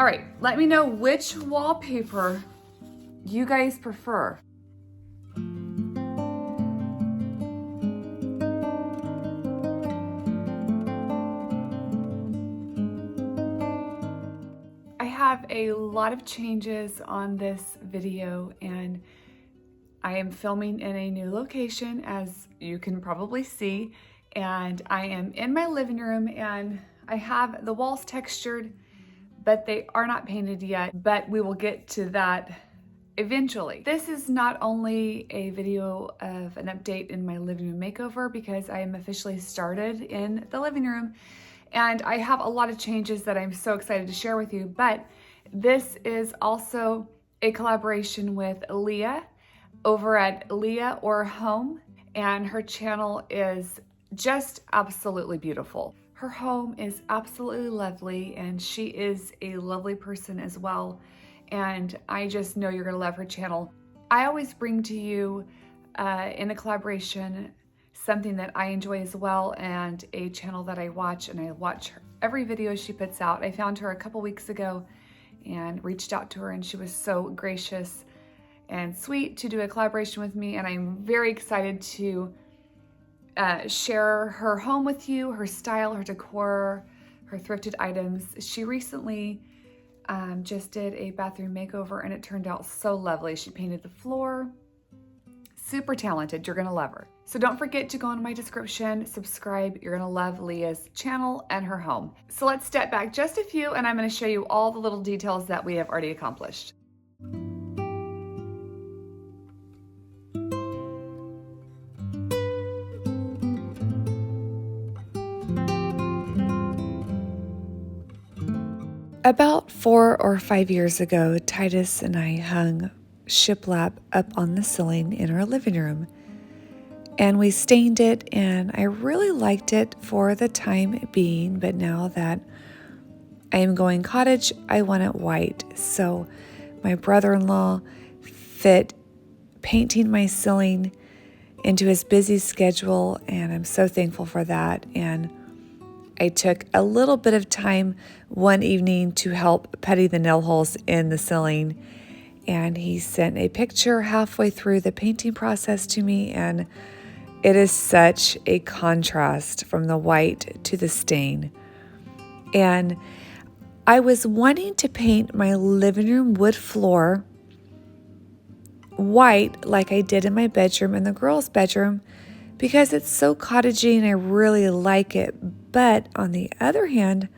All right, let me know which wallpaper you guys prefer. I have a lot of changes on this video, and I am filming in a new location, as you can probably see, and I am in my living room, and I have the walls textured, but they are not painted yet, but we will get to that eventually. This is not only a video of an update in my living room makeover, because I am officially started in the living room, and I have a lot of changes that I'm so excited to share with you, but this is also a collaboration with Leah over at Leah or Home, and her channel is just absolutely beautiful. Her home is absolutely lovely, and she is a lovely person as well, and I just know you're gonna love her channel. I always bring to you in a collaboration something that I enjoy as well, and a channel that I watch, and I watch every video she puts out. I found her a couple weeks ago and reached out to her, and she was so gracious and sweet to do a collaboration with me, and I'm very excited to share her home with you, her style, her decor, her thrifted items. She recently just did a bathroom makeover, and it turned out so lovely. She painted the floor. Super talented. You're gonna love her. So don't forget to go into my description, subscribe. You're gonna love Leah's channel and her home. So let's step back just a few, and I'm gonna show you all the little details that we have already accomplished. About 4 or 5 years ago, Titus and I hung shiplap up on the ceiling in our living room, and we stained it, and I really liked it for the time being, but now that I am going cottage, I want it white. So my brother-in-law fit painting my ceiling into his busy schedule, and I'm so thankful for that. And I took a little bit of time one evening to help putty the nail holes in the ceiling, and he sent a picture halfway through the painting process to me, and it is such a contrast from the white to the stain. And I was wanting to paint my living room wood floor white like I did in my bedroom and the girls' bedroom, because it's so cottagey and I really like it. But on the other hand,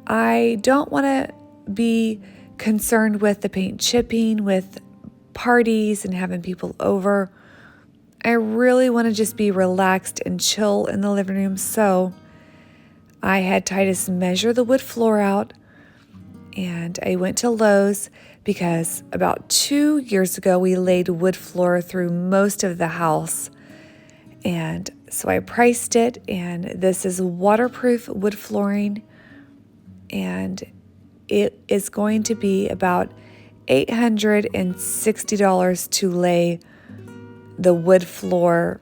I don't want to be concerned with the paint chipping, with parties and having people over. I really want to just be relaxed and chill in the living room. So I had Titus measure the wood floor out, and I went to Lowe's because about 2 years ago we laid wood floor through most of the house. And so I priced it, and this is waterproof wood flooring, and it is going to be about $860 to lay the wood floor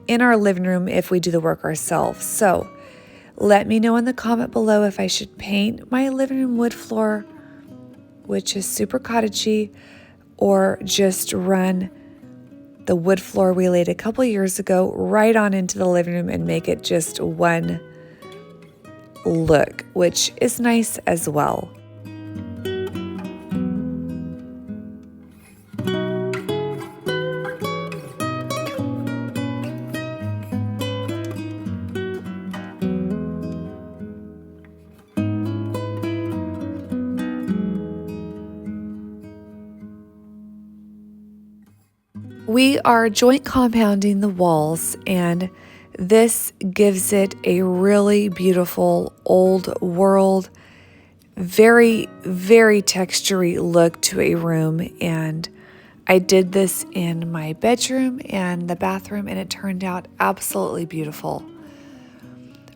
in our living room if we do the work ourselves. So let me know in the comment below if I should paint my living room wood floor, which is super cottagey, or just run the wood floor we laid a couple years ago right on into the living room and make it just one look, which is nice as well. We are joint compounding the walls, and this gives it a really beautiful old world, very, very textury look to a room. And I did this in my bedroom and the bathroom, and it turned out absolutely beautiful.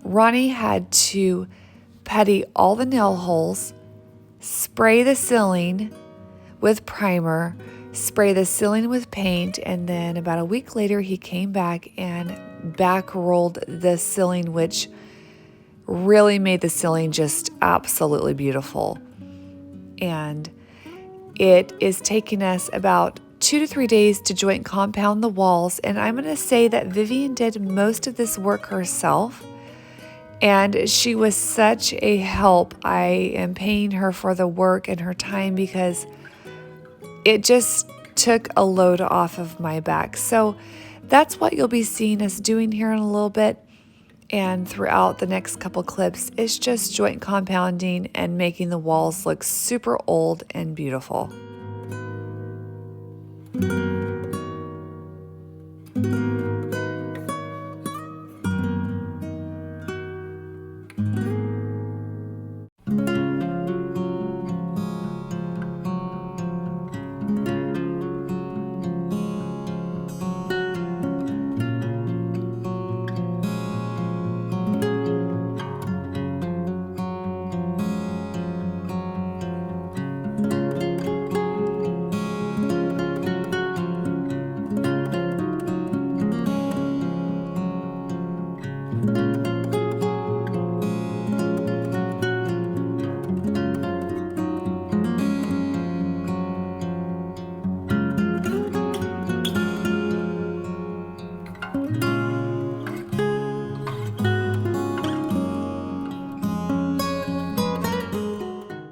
Ronnie had to putty all the nail holes, spray the ceiling with primer, spray the ceiling with paint, and then about a week later he came back and back rolled the ceiling, which really made the ceiling just absolutely beautiful. And it is taking us about 2 to 3 days to joint compound the walls, and I'm going to say that Vivian did most of this work herself, and she was such a help. I am paying her for the work and her time because it just took a load off of my back. So that's what you'll be seeing us doing here in a little bit, and throughout the next couple clips is just joint compounding and making the walls look super old and beautiful.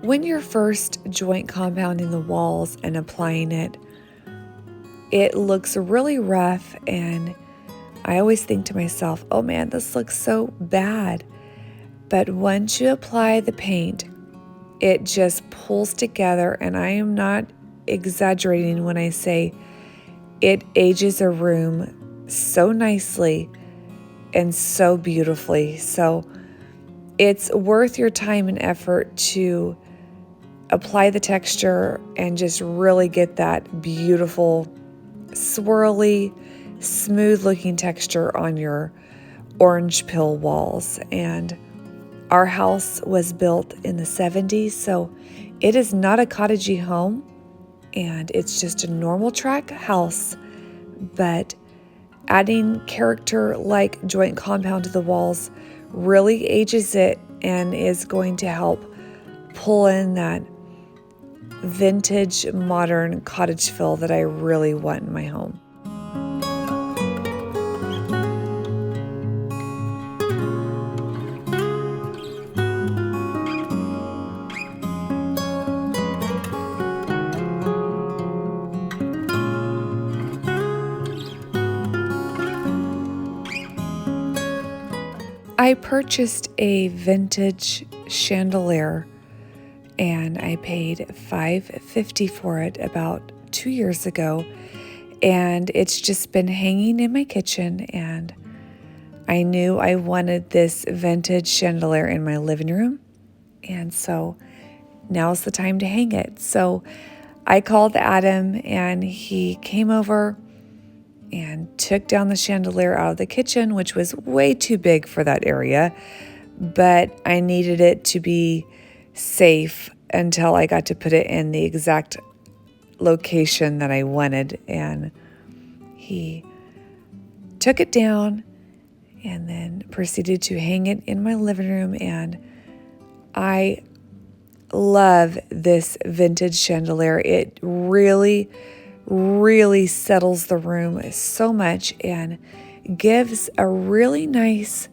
When you're first joint compounding the walls and applying it, it looks really rough, and I always think to myself, oh man, this looks so bad. But once you apply the paint, it just pulls together, and I am not exaggerating when I say it ages a room so nicely and so beautifully. So it's worth your time and effort to apply the texture and just really get that beautiful, swirly, smooth looking texture on your orange pill walls. And our house was built in the 70s, so it is not a cottagey home, and it's just a normal track house, but adding character like joint compound to the walls really ages it and is going to help pull in that vintage modern cottage feel that I really want in my home. I purchased a vintage chandelier, and I paid $5.50 for it about 2 years ago, and it's just been hanging in my kitchen, and I knew I wanted this vintage chandelier in my living room, and so now's the time to hang it. So I called Adam, and he came over and took down the chandelier out of the kitchen, which was way too big for that area, but I needed it to be safe until I got to put it in the exact location that I wanted. And he took it down and then proceeded to hang it in my living room. And I love this vintage chandelier. It really settles the room so much and gives a really nice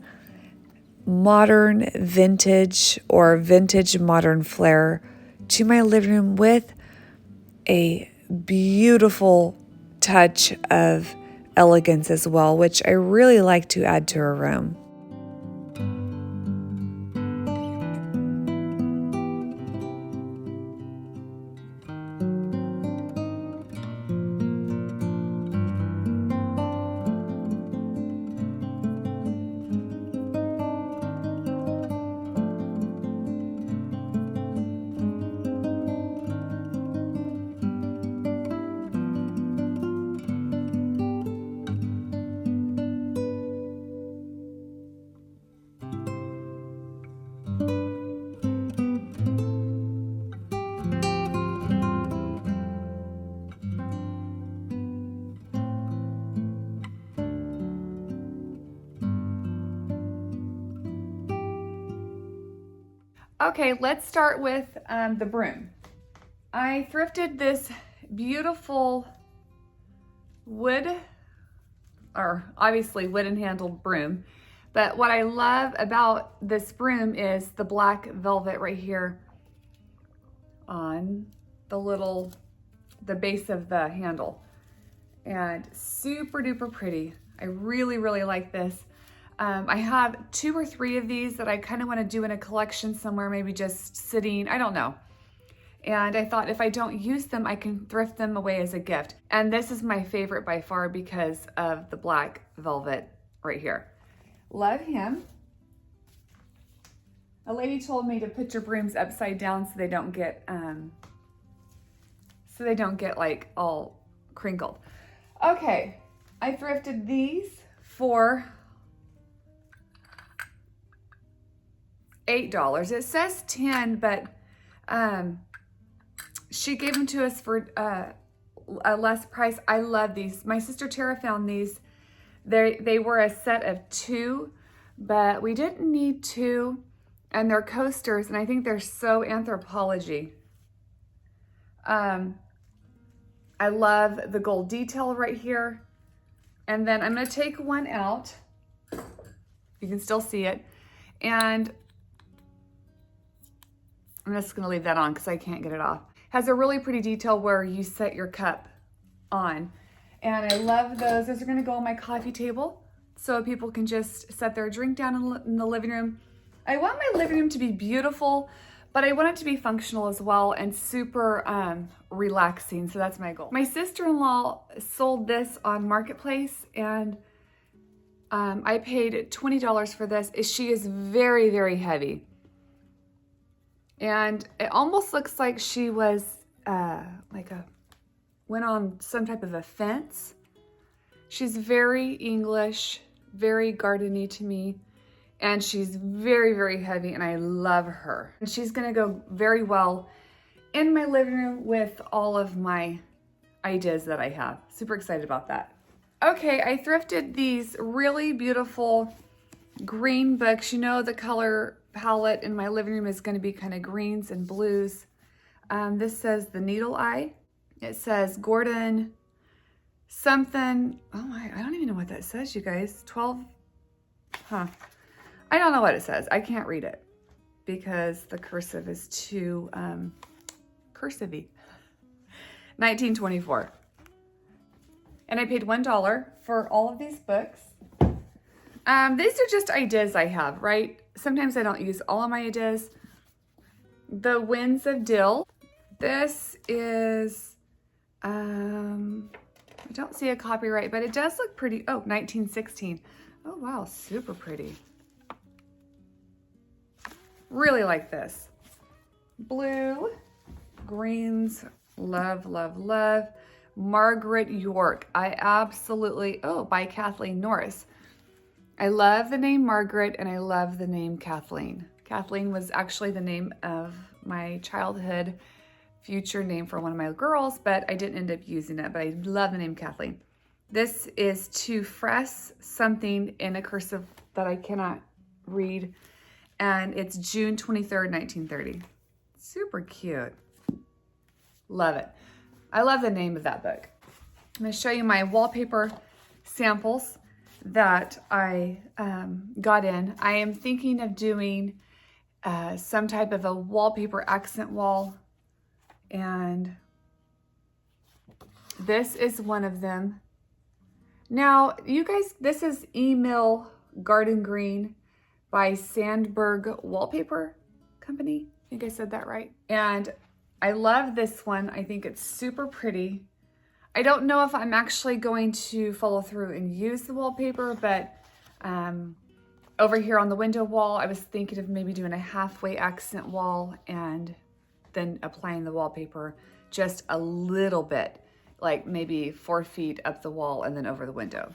modern vintage or vintage modern flair to my living room with a beautiful touch of elegance as well, which I really like to add to a room. Okay, let's start with the broom. I thrifted this beautiful wood, or obviously wooden handled broom. But what I love about this broom is the black velvet right here on the base of the handle. And super duper pretty. I really, really like this. I have 2 or 3 of these that I kind of want to do in a collection somewhere, maybe just sitting, I don't know. And I thought if I don't use them, I can thrift them away as a gift. And this is my favorite by far because of the black velvet right here. Love him. A lady told me to put your brooms upside down so they don't get like all crinkled. Okay, I thrifted these for $8. It says 10, but she gave them to us for a less price. I love these. My sister Tara found these. They were a set of 2, but we didn't need 2, and they're coasters, and I think they're so Anthropology. I love the gold detail right here. And then I'm gonna take one out. You can still see it. And I'm just gonna leave that on because I can't get it off. Has a really pretty detail where you set your cup on. And I love those. Those are gonna go on my coffee table so people can just set their drink down in the living room. I want my living room to be beautiful, but I want it to be functional as well and super relaxing, so that's my goal. My sister-in-law sold this on Marketplace, and I paid $20 for this. She is very, very heavy. And it almost looks like she was went on some type of a fence. She's very English, very gardeny to me. And she's very, very heavy, and I love her. And she's gonna go very well in my living room with all of my ideas that I have. Super excited about that. Okay, I thrifted these really beautiful green books. You know, the color palette in my living room is gonna be kind of greens and blues. This says The Needle Eye. It says Gordon something. Oh my, I don't even know what that says, you guys. 12, huh. I don't know what it says. I can't read it because the cursive is too cursive-y. 1924. And I paid $1 for all of these books. These are just ideas I have, right? Sometimes I don't use all of my ideas. The Winds of Dill. This is, I don't see a copyright, but it does look pretty. Oh, 1916. Oh, wow, super pretty. Really like this. Blue, greens, love, love, love. Margaret York. I absolutely, oh, by Kathleen Norris. I love the name Margaret and I love the name Kathleen. Kathleen was actually the name of my childhood future name for one of my girls, but I didn't end up using it, but I love the name Kathleen. This is to press something in a cursive that I cannot read, and it's June 23rd, 1930. Super cute. Love it. I love the name of that book. I'm going to show you my wallpaper samples that I got in. I am thinking of doing some type of a wallpaper accent wall, and this is one of them. Now, you guys, this is Emill Garden Green by Sandberg Wallpaper Company. I think I said that right. And I love this one. I think it's super pretty. I don't know if I'm actually going to follow through and use the wallpaper, but over here on the window wall, I was thinking of maybe doing a halfway accent wall and then applying the wallpaper just a little bit, like maybe 4 feet up the wall and then over the window.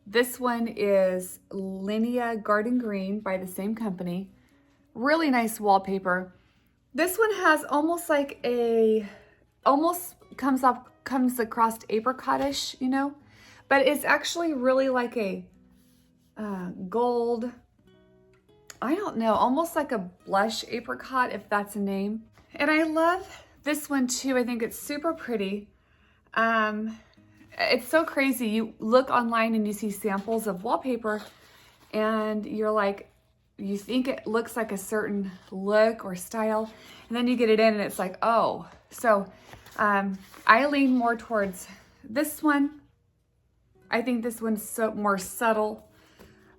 This one is Linnea Garden Green by the same company. Really nice wallpaper. This one has almost like a, almost comes across apricotish, you know, but it's actually really like a gold, I don't know, almost like a blush apricot, if that's a name. And I love this one too. I think it's super pretty. It's so crazy. You look online and you see samples of wallpaper and you're like, you think it looks like a certain look or style, and then you get it in and it's like, oh. So I lean more towards this one. I think this one's so more subtle,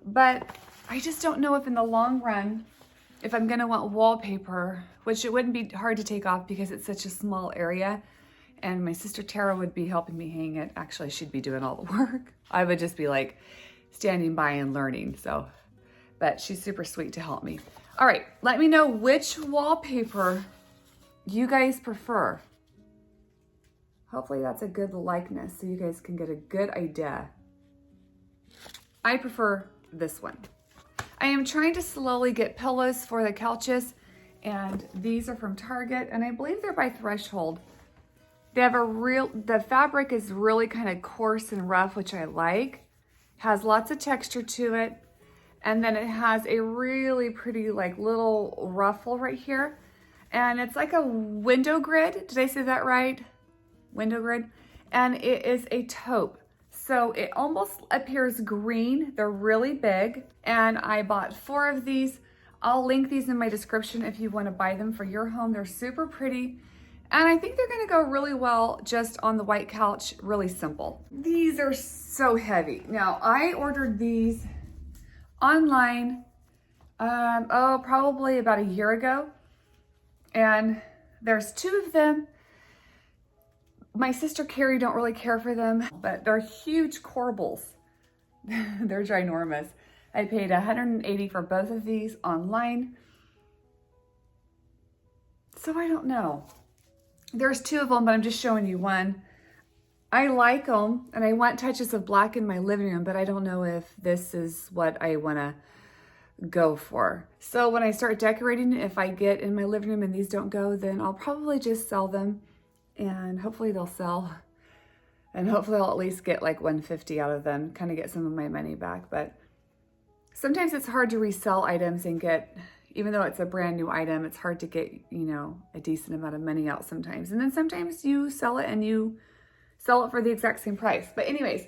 but I just don't know if in the long run, if I'm gonna want wallpaper, which it wouldn't be hard to take off because it's such a small area, and my sister Tara would be helping me hang it. Actually, she'd be doing all the work. I would just be like standing by and learning, so. But she's super sweet to help me. All right, let me know which wallpaper you guys prefer. Hopefully that's a good likeness so you guys can get a good idea. I prefer this one. I am trying to slowly get pillows for the couches, and these are from Target, and I believe they're by Threshold. They have the fabric is really kind of coarse and rough, which I like. Has lots of texture to it. And then it has a really pretty like little ruffle right here. And it's like a window grid. Did I say that right? Window grid. And it is a taupe. So it almost appears green. They're really big. And I bought 4 of these. I'll link these in my description if you want to buy them for your home. They're super pretty. And I think they're going to go really well just on the white couch. Really simple. These are so heavy. Now I ordered these online, probably about a year ago, and there's 2 of them. My sister Carrie don't really care for them, but they're huge corbels. They're ginormous. I paid $180 for both of these online. So I don't know. There's 2 of them, but I'm just showing you one. I like them, and I want touches of black in my living room, but I don't know if this is what I want to go for. So when I start decorating, if I get in my living room and these don't go, then I'll probably just sell them, and hopefully they'll sell, and hopefully I'll at least get like $150 out of them, kind of get some of my money back. But sometimes it's hard to resell items and get, even though it's a brand new item, it's hard to get, you know, a decent amount of money out sometimes. And then sometimes you sell it and you sell it for the exact same price. But anyways,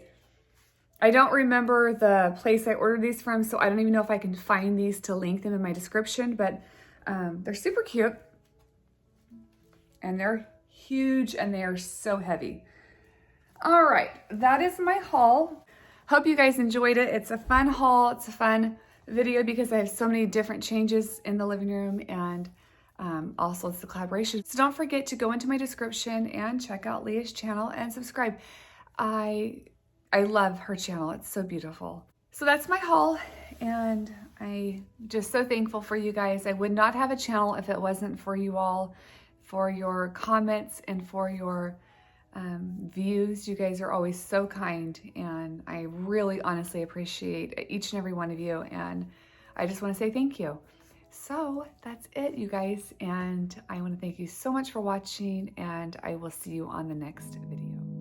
I don't remember the place I ordered these from, so I don't even know if I can find these to link them in my description, but they're super cute, and they're huge, and they are so heavy. All right, that is my haul. Hope you guys enjoyed it. It's a fun haul. It's a fun video because I have so many different changes in the living room, and also it's the collaboration. So don't forget to go into my description and check out Leah's channel and subscribe. I love her channel. It's so beautiful. So that's my haul, and I'm just so thankful for you guys. I would not have a channel if it wasn't for you all, for your comments and for your views. You guys are always so kind, and I really honestly appreciate each and every one of you, and I just want to say thank you. So that's it, you guys, and I want to thank you so much for watching, and I will see you on the next video.